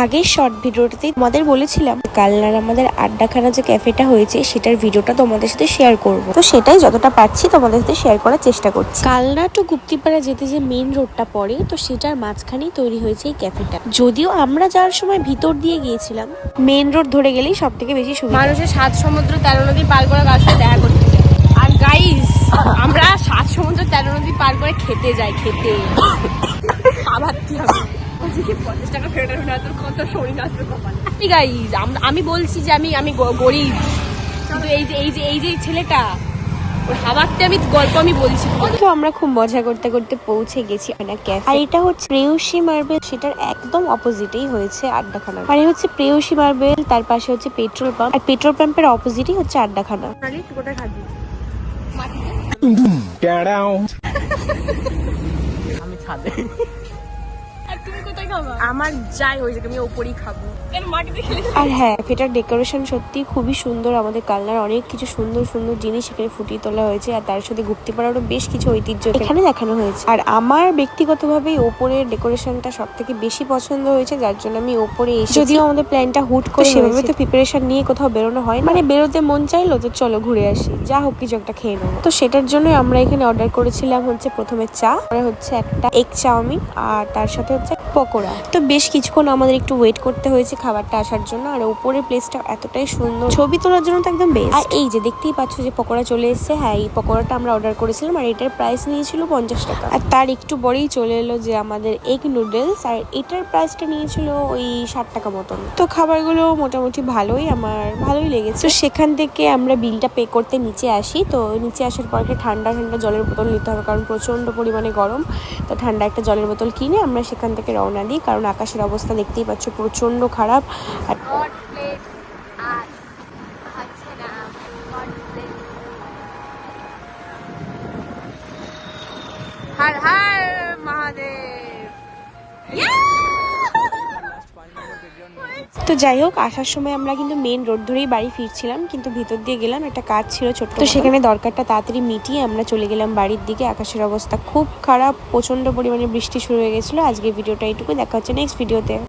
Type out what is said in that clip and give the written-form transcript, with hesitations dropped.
আগের শর্ট ভিডিওটাতে তোমাদের বলেছিলাম কালনার আমাদের আড্ডাখানা যে ক্যাফেটা হয়েছে সেটার ভিডিওটা তোমাদের সাথে শেয়ার করব। তো সেটাই যতটা পারছি তোমাদের সাথে শেয়ার করার চেষ্টা করছি। কালনা টু গুপ্তিপাড়া যেতে যে মেইন রোডটা পড়ে, তো সেটার মাঝখানেই তৈরি হয়েছে এই ক্যাফেটা। যদিও আমরা যাওয়ার সময় ভিতর দিয়ে গিয়েছিলাম, মেইন রোড ধরে গেলেই সব থেকে বেশি সুবিধা। মানুষের 7 সমুদ্র 13 নদী পার করে কার সাথে দেখা করতে যায়। আর গাইস, আমরা 7 সমুদ্র 13 নদী পার করে খেতে যাই, খেতে খাবার কি হবে 50 টাকা ফেরত হবে না, তোর কত শরীর না তোর কপাল। গাইস, আমি বলছি যে আমি গরিব, কিন্তু এই যে ছেলেটা ওর হাওয়াতে আমি গল্প আমি বলছি। তো আমরা খুব মজা করতে করতে পৌঁছে গেছি না ক্যাফে। আর এটা হচ্ছে প্রেয়সী মার্বেল, সেটার একদম অপোজিটেই হয়েছে আড্ডাখানা। মানে হচ্ছে প্রেয়সী মার্বেল, তার পাশে হচ্ছে পেট্রোল পাম্প, আর পেট্রোল পাম্পের অপোজিটই হচ্ছে আড্ডাখানা। কোথায় খাবি? আমি ছাদে। আর তুমি কোথায় খাবা? আমার যাই হয়ে যাক, আমি ওপরেই খাবো। আর হ্যাঁ, ক্যাফেটার ডেকোরেশন সত্যি খুবই সুন্দর। আমাদের কালনার অনেক কিছু সুন্দর সুন্দর জিনিস এখানে ফুটিয়ে তোলা হয়েছে, আর তার সাথে গুপ্তিপাড়ারও বেশ কিছু ঐতিহ্য এখানে দেখানো হয়েছে। আর আমার ব্যক্তিগতভাবে ওপরের ডেকোরেশনটা সব থেকে বেশি পছন্দ হয়েছে, যার জন্য আমি ওপরে এসেছি। যদিও আমাদের প্ল্যানটা হুট করে সেভাবে তো প্রিপারেশন নিয়ে কোথাও বেরোনো হয়, মানে বেরোতে মন চাইলো তো চলো ঘুরে আসি, যা হোক কিছু একটা খেয়ে নেবো। তো সেটার জন্য আমরা এখানে অর্ডার করেছিলাম হচ্ছে প্রথমে চা, পরে হচ্ছে একটা এগ চাউমিন, আর তার সাথে হচ্ছে পকোড়া। তো বেশ কিছুক্ষণ আমাদের একটু ওয়েট করতে হয়েছে খাবারটা আসার জন্য। আর উপরের প্লেসটা এতটাই সুন্দর, ছবি তোলার জন্য তো একদম বেস্ট। আর এই যে দেখতেই পাচ্ছ যে পকোড়া চলে এসেছে। হ্যাঁ, এই পকোড়াটা আমরা অর্ডার করেছিলাম, আর এটার প্রাইস নিয়েছিল 50 টাকা। আর তার একটু পরেই চলে এলো যে আমাদের এগ নুডলস, আর এটার প্রাইসটা নিয়েছিল ওই 60 টাকা মতন। তো খাবারগুলো মোটামুটি আমার ভালোই লেগেছে। তো সেখান থেকে আমরা বিলটা পে করতে নিচে আসি। তো নিচে আসার পর একটা ঠান্ডা ঠান্ডা জলের বোতল নিতে হবে, কারণ প্রচন্ড পরিমাণে গরম। তো ঠান্ডা একটা জলের বোতল কিনে আমরা সেখান থেকে রওনা দিই, কারণ আকাশের অবস্থা দেখতেই পাচ্ছ প্রচন্ড খারাপ। আর হর হর মহাদেব। তো যাই হোক, আসার সময় আমরা কিন্তু মেইন রোড ধরেই বাড়ি ফিরছিলাম, কিন্তু ভিতর দিয়ে গেলাম, একটা কাজ ছিল ছোট্ট। তো সেখানে দরকারটা তাড়াতাড়ি মিটিয়ে আমরা চলে গেলাম বাড়ির দিকে। আকাশের অবস্থা খুব খারাপ, প্রচন্ড পরিমাণে বৃষ্টি শুরু হয়ে গেছিলো। আজকে ভিডিওটা এইটুকু, দেখা হচ্ছে নেক্সট ভিডিওতে।